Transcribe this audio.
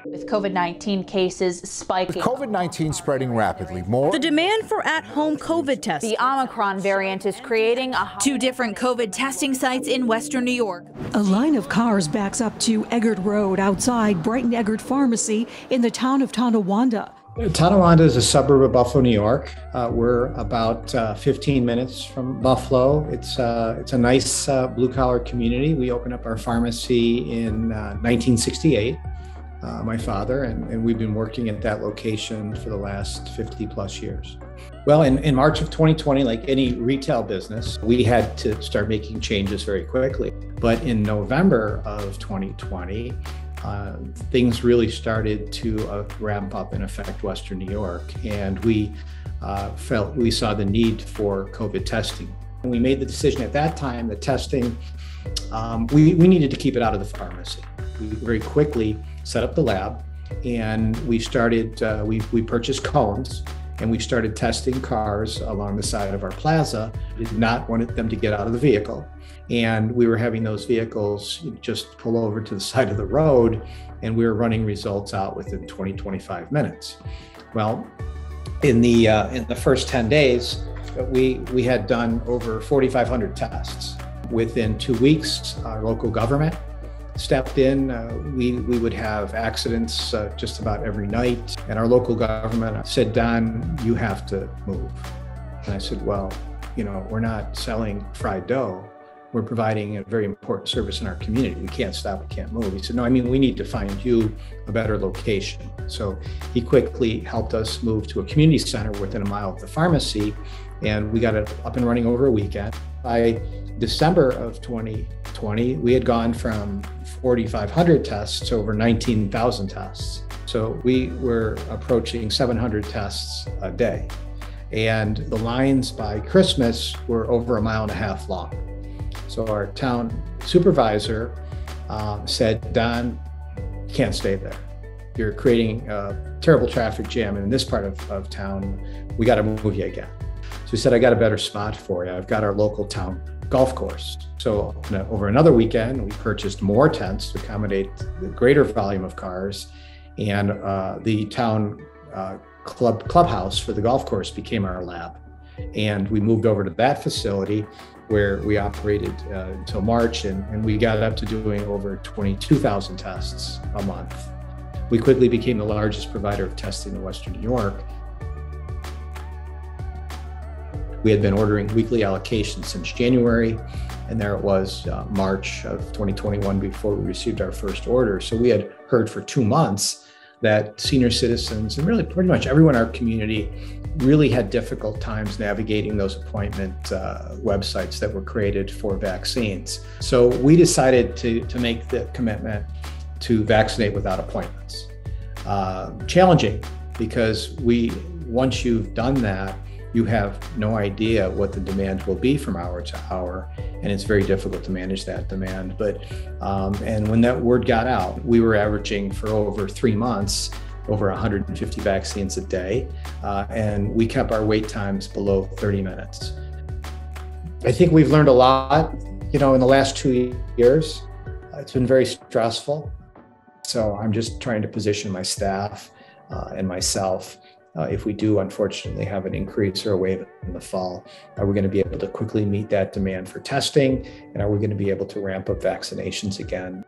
With COVID-19 cases spiking. With COVID-19 spreading rapidly, the demand for at-home COVID tests. The Omicron variant is creating two different COVID testing sites in Western New York. A line of cars backs up to Eggert Road outside Brighton Eggert Pharmacy in the town of Tonawanda. Tonawanda is a suburb of Buffalo, New York. We're about 15 minutes from Buffalo. It's a nice blue-collar community. We opened up our pharmacy in 1968. My father, and we've been working at that location for the last 50 plus years. Well, in March of 2020, like any retail business, we had to start making changes very quickly. But in November of 2020, things really started to ramp up and affect Western New York. And we saw the need for COVID testing. And we made the decision at that time that testing, we needed to keep it out of the pharmacy. We very quickly set up the lab, and we started, we purchased cones, and we started testing cars along the side of our plaza. We did not want them to get out of the vehicle. And we were having those vehicles just pull over to the side of the road, and we were running results out within 20, 25 minutes. Well, in the first 10 days, we had done over 4,500 tests. Within 2 weeks, our local government stepped in. We would have accidents just about every night. And our local government said, "Don, you have to move." And I said, "Well, we're not selling fried dough. We're providing a very important service in our community. We can't stop, we can't move." He said, "No, we need to find you a better location." So he quickly helped us move to a community center within a mile of the pharmacy, and we got it up and running over a weekend. By December of 2020, we had gone from 4,500 tests to over 19,000 tests. So we were approaching 700 tests a day. And the lines by Christmas were over 1.5 miles long. So our town supervisor said, "Don, you can't stay there. You're creating a terrible traffic jam in this part of town. We got to move you again." So he said, "I got a better spot for you. I've got our local town golf course." So over another weekend, we purchased more tents to accommodate the greater volume of cars, and the town clubhouse for the golf course became our lab. And we moved over to that facility where we operated until March, and we got up to doing over 22,000 tests a month. We quickly became the largest provider of testing in Western New York. We had been ordering weekly allocations since January, and there it was March of 2021 before we received our first order. So we had heard for 2 months that senior citizens and really pretty much everyone in our community really had difficult times navigating those appointment websites that were created for vaccines. So we decided to make the commitment to vaccinate without appointments. Challenging, because once you've done that, you have no idea what the demand will be from hour to hour, and it's very difficult to manage that demand. But and when that word got out, we were averaging for over 3 months over 150 vaccines a day, and we kept our wait times below 30 minutes. I think we've learned a lot, in the last 2 years. It's been very stressful. So I'm just trying to position my staff and myself. If we do, unfortunately, have an increase or a wave in the fall, are we going to be able to quickly meet that demand for testing? And are we going to be able to ramp up vaccinations again?